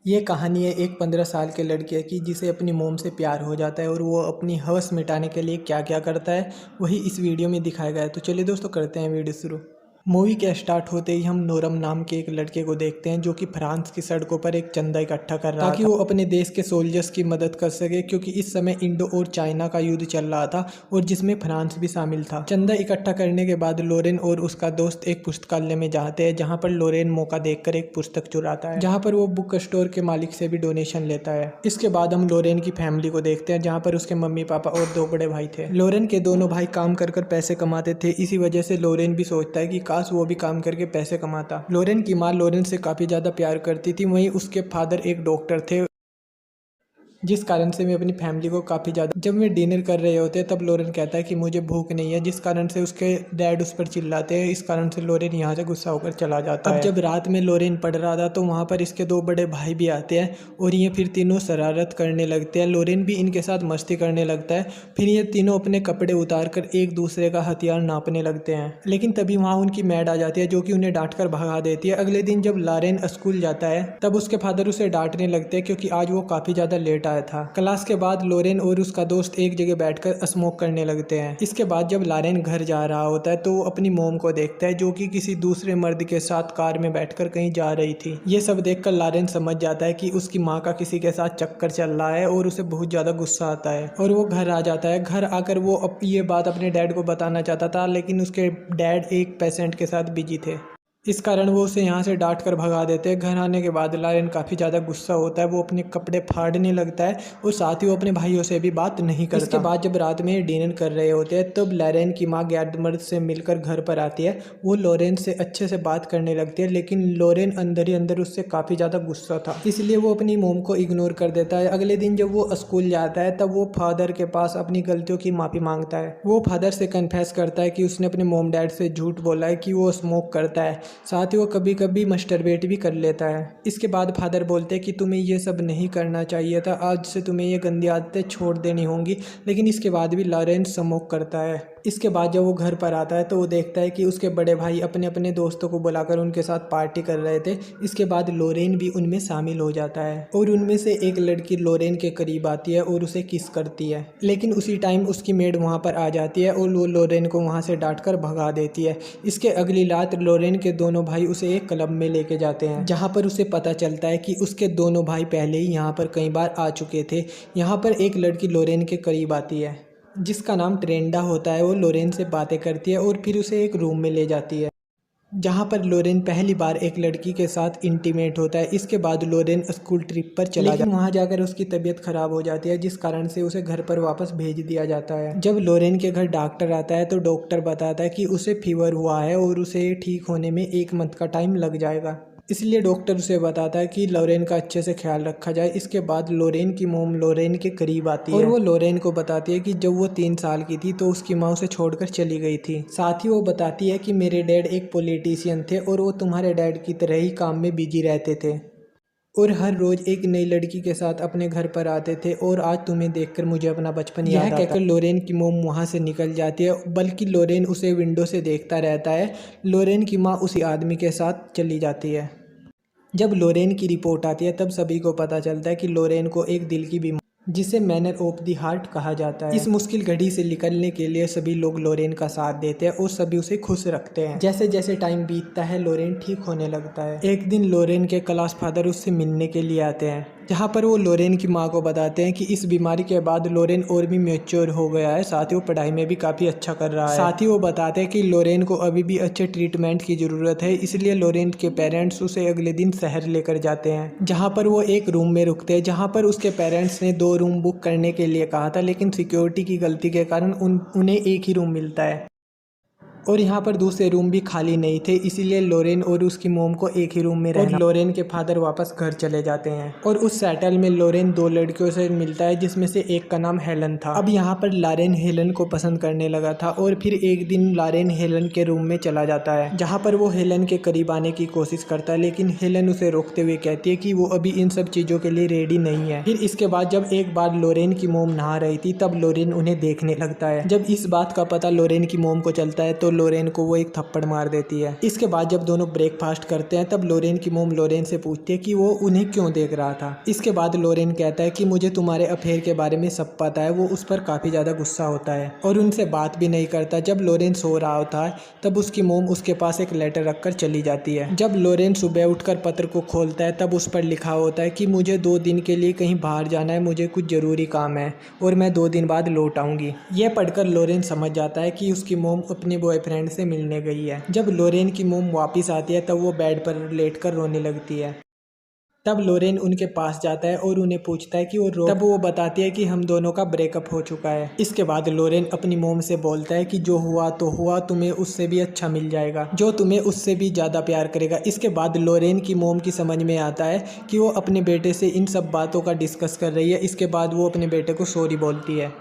ये कहानी है एक 15 साल के लड़के की जिसे अपनी मोम से प्यार हो जाता है और वो अपनी हवस मिटाने के लिए क्या क्या करता है वही इस वीडियो में दिखाया गया है। तो चलिए दोस्तों करते हैं वीडियो शुरू। मूवी के स्टार्ट होते ही हम नोरम नाम के एक लड़के को देखते हैं जो कि फ्रांस की सड़कों पर एक चंदा इकट्ठा कर रहा था ताकि वो अपने देश के सोल्जर्स की मदद कर सके, क्योंकि इस समय इंडो और चाइना का युद्ध चल रहा था और जिसमें फ्रांस भी शामिल था। चंदा इकट्ठा करने के बाद लोरेन और उसका दोस्त एक पुस्तकालय में जाते हैं, जहाँ पर लोरेन मौका देखकर एक पुस्तक चुराता है, जहाँ पर वो बुक स्टोर के मालिक से भी डोनेशन लेता है। इसके बाद हम लोरेन की फैमिली को देखते हैं, जहाँ पर उसके मम्मी पापा और 2 बड़े भाई थे। लोरेन के दोनों भाई काम कर कर पैसे कमाते थे, इसी वजह से लोरेन भी सोचता है कि काश वो भी काम करके पैसे कमाता। लोरेन की माँ लोरेन से काफी ज्यादा प्यार करती थी, वहीं उसके फादर एक डॉक्टर थे, जिस कारण से मैं अपनी फैमिली को काफ़ी ज़्यादा। जब वे डिनर कर रहे होते हैं तब लोरेन कहता है कि मुझे भूख नहीं है, जिस कारण से उसके डैड उस पर चिल्लाते हैं। इस कारण से लोरेन यहाँ से गुस्सा होकर चला जाता है। अब जब रात में लोरेन पढ़ रहा था तो वहाँ पर इसके 2 बड़े भाई भी आते हैं और ये फिर तीनों शरारत करने लगते हैं। लोरेन भी इनके साथ मस्ती करने लगता है। फिर ये तीनों अपने कपड़े उतार कर एक दूसरे का हथियार नापने लगते हैं, लेकिन तभी वहाँ उनकी मैड आ जाती है जो कि उन्हें डांट कर भगा देती है। अगले दिन जब लोरेन स्कूल जाता है तब उसके फादर उसे डांटने लगते हैं क्योंकि आज वो काफ़ी ज़्यादा लेट आया था। क्लास के बाद लोरेन और उसका दोस्त एक जगह बैठकर स्मोक करने लगते हैं। इसके बाद जब लोरेन घर जा रहा होता है तो वो अपनी मोम को देखता है जो कि किसी दूसरे मर्द के साथ कार में बैठकर कहीं जा रही थी। ये सब देखकर लोरेन समझ जाता है कि उसकी माँ का किसी के साथ चक्कर चल रहा है और उसे बहुत ज़्यादा गुस्सा आता है और वो घर आ जाता है। घर आकर वो ये बात अपने डैड को बताना चाहता था, लेकिन उसके डैड एक पेशेंट के साथ बिजी थे, इस कारण वो उसे यहाँ से डांट कर भगा देते हैं। घर आने के बाद लोरेन काफ़ी ज़्यादा गुस्सा होता है, वो अपने कपड़े फाड़ने लगता है और साथ ही वो अपने भाइयों से भी बात नहीं करता। इसके बाद जब रात में डिनर कर रहे होते हैं तब लोरेन की माँ गैडमर्द से मिलकर घर पर आती है। वो लोरेन से अच्छे से बात करने लगती है, लेकिन लोरेन अंदर ही अंदर उससे काफ़ी ज़्यादा गुस्सा था, इसलिए वो अपनी मोम को इग्नोर कर देता है। अगले दिन जब वो स्कूल जाता है तब वो फादर के पास अपनी गलतियों की माफ़ी मांगता है। वो फादर से कन्फेस करता है कि उसने अपने मोम डैड से झूठ बोला है कि वो स्मोक करता है, साथ ही वो कभी कभी मस्टरबेट भी कर लेता है। इसके बाद फादर बोलते हैं कि तुम्हें ये सब नहीं करना चाहिए था, आज से तुम्हें ये गंदी आदतें छोड़ देनी होंगी, लेकिन इसके बाद भी लोरेन स्मोक करता है। इसके बाद जब वो घर पर आता है तो वो देखता है कि उसके बड़े भाई अपने अपने दोस्तों को बुलाकर उनके साथ पार्टी कर रहे थे। इसके बाद लोरेन भी उनमें शामिल हो जाता है और उनमें से एक लड़की लोरेन के करीब आती है और उसे किस करती है, लेकिन उसी टाइम उसकी मेड वहाँ पर आ जाती है और वो लोरेन को वहाँ से डांट कर भगा देती है। इसके अगली रात लोरेन के दोनों भाई उसे एक क्लब में लेके जाते हैं, जहाँ पर उसे पता चलता है कि उसके दोनों भाई पहले ही यहाँ पर कई बार आ चुके थे। यहाँ पर एक लड़की लोरेन के करीब आती है जिसका नाम ट्रेंडा होता है। वो लोरेन से बातें करती है और फिर उसे एक रूम में ले जाती है, जहाँ पर लोरेन पहली बार एक लड़की के साथ इंटीमेट होता है। इसके बाद लोरेन स्कूल ट्रिप पर चला जाता है, वहाँ जाकर उसकी तबीयत खराब हो जाती है, जिस कारण से उसे घर पर वापस भेज दिया जाता है। जब लोरेन के घर डॉक्टर आता है तो डॉक्टर बताता है कि उसे फीवर हुआ है और उसे ठीक होने में 1 मंथ का टाइम लग जाएगा, इसलिए डॉक्टर उसे बताता है कि लोरेन का अच्छे से ख्याल रखा जाए। इसके बाद लोरेन की मोम लोरेन के करीब आती है और वो लोरेन को बताती है कि जब वो 3 साल की थी तो उसकी माँ उसे छोड़कर चली गई थी। साथ ही वो बताती है कि मेरे डैड एक पॉलिटिशियन थे और वो तुम्हारे डैड की तरह ही काम में बिजी रहते थे और हर रोज एक नई लड़की के साथ अपने घर पर आते थे, और आज तुम्हें देखकर मुझे अपना बचपन याद आता है। कहकर लोरेन की मोम वहाँ से निकल जाती है, बल्कि लोरेन उसे विंडो से देखता रहता है। लोरेन की माँ उसी आदमी के साथ चली जाती है। जब लोरेन की रिपोर्ट आती है तब सभी को पता चलता है कि लोरेन को एक दिल की बीमारी जिसे मैनर ऑफ द हार्ट कहा जाता है। इस मुश्किल घड़ी से निकलने के लिए सभी लोग लोरेन का साथ देते हैं और सभी उसे खुश रखते हैं। जैसे जैसे टाइम बीतता है लोरेन ठीक होने लगता है। एक दिन लोरेन के क्लास फादर उससे मिलने के लिए आते हैं, जहाँ पर वो लोरेन की माँ को बताते हैं कि इस बीमारी के बाद लोरेन और भी मैच्योर हो गया है, साथ ही वो पढ़ाई में भी काफ़ी अच्छा कर रहा है। साथ ही वो बताते हैं कि लोरेन को अभी भी अच्छे ट्रीटमेंट की ज़रूरत है, इसलिए लोरेन के पेरेंट्स उसे अगले दिन शहर लेकर जाते हैं, जहाँ पर वो एक रूम में रुकते हैं, जहाँ पर उसके पेरेंट्स ने 2 रूम बुक करने के लिए कहा था, लेकिन सिक्योरिटी की गलती के कारण उन्हें एक ही रूम मिलता है और यहाँ पर दूसरे रूम भी खाली नहीं थे, इसीलिए लोरेन और उसकी मोम को एक ही रूम में रहना। और लोरेन के फादर वापस घर चले जाते हैं और उस सेटल में लोरेन 2 लड़कियों से मिलता है, जिसमें से एक का नाम हेलन था। अब यहाँ पर लोरेन हेलन को पसंद करने लगा था और फिर एक दिन लोरेन हेलन के रूम में चला जाता है, जहाँ पर वो हेलन के करीब आने की कोशिश करता है, लेकिन हेलन उसे रोकते हुए कहती है कि वो अभी इन सब चीज़ों के लिए रेडी नहीं है। फिर इसके बाद जब एक बार लोरेन की मोम नहा रही थी तब लोरेन उन्हें देखने लगता है। जब इस बात का पता लोरेन की मोम को चलता है तो लोरेन को वो एक थप्पड़ मार देती है। इसके बाद जब दोनों ब्रेकफास्ट करते हैं तब लोरेन की मोम लोरेन से पूछती है कि वो उन्हें क्यों देख रहा था। इसके बाद लोरेन कहता है कि मुझे तुम्हारे अफेयर के बारे में सब पता है। वो उस पर काफ़ी ज़्यादा गुस्सा होता है और उनसे बात भी नहीं करता। जब लोरेन सो रहा होता है तब उसकी मोम उसके पास एक लेटर रखकर चली जाती है। जब लोरेन सुबह उठकर पत्र को खोलता है तब उस पर लिखा होता है कि मुझे 2 दिन के लिए कहीं बाहर जाना है, मुझे कुछ ज़रूरी काम है और मैं 2 दिन बाद लौट आऊँगी। यह पढ़कर लोरेन समझ जाता है कि उसकी मोम अपने बॉयफ्रेंड से मिलने गई है। जब लोरेन की मोम वापस आती है तब वो बेड पर लेटकर रोने लगती है। तब लोरेन उनके पास जाता है और उन्हें पूछता है कि तब वो बताती है कि हम दोनों का ब्रेकअप हो चुका है। इसके बाद लोरेन अपनी मोम से बोलता है कि जो हुआ तो हुआ, तुम्हें उससे भी अच्छा मिल जाएगा जो तुम्हें उससे भी ज़्यादा प्यार करेगा। इसके बाद लोरेन की मोम की समझ में आता है कि वो अपने बेटे से इन सब बातों का डिस्कस कर रही है। इसके बाद वो अपने बेटे को सॉरी बोलती है।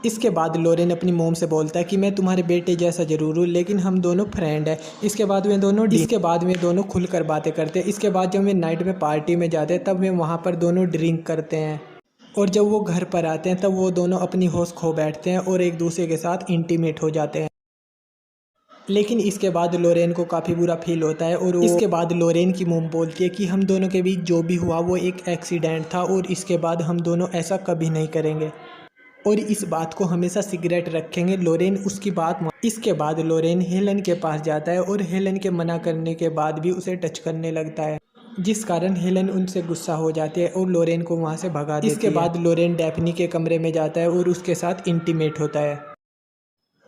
इसके बाद लोरेन अपनी मोम से बोलता है कि मैं तुम्हारे बेटे जैसा जरूर हूँ लेकिन हम दोनों फ्रेंड हैं। इसके बाद वे दोनों खुलकर बातें करते हैं। इसके बाद जब वे नाइट में पार्टी में जाते हैं तब वे वहाँ पर दोनों ड्रिंक करते हैं और जब वो घर पर आते हैं तब वो दोनों अपनी होश खो बैठते हैं और एक दूसरे के साथ इंटीमेट हो जाते हैं। लेकिन इसके बाद लोरेन को काफ़ी बुरा फील होता है और इसके बाद लोरेन की मोम बोलती है कि हम दोनों के बीच जो भी हुआ वो एक एक्सीडेंट था और इसके बाद हम दोनों ऐसा कभी नहीं करेंगे और इस बात को हमेशा सिगरेट रखेंगे। लोरेन उसकी बात इसके बाद लोरेन हेलन के पास जाता है और हेलन के मना करने के बाद भी उसे टच करने लगता है, जिस कारण हेलन उनसे गुस्सा हो जाती है और लोरेन को वहां से भगा देती है। इसके बाद लोरेन डैफ्नी के कमरे में जाता है और उसके साथ इंटीमेट होता है।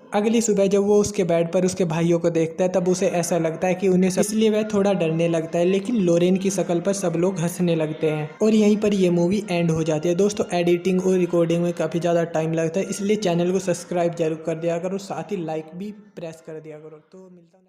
अगली सुबह जब वो उसके बेड पर उसके भाइयों को देखता है तब उसे ऐसा लगता है कि इसलिए वह थोड़ा डरने लगता है। लेकिन लोरेन की शक्ल पर सब लोग हंसने लगते हैं और यहीं पर ये मूवी एंड हो जाती है। दोस्तों एडिटिंग और रिकॉर्डिंग में काफ़ी ज़्यादा टाइम लगता है, इसलिए चैनल को सब्सक्राइब जरूर कर दिया करो, साथ ही लाइक भी प्रेस कर दिया करो। तो मिलता हूँ।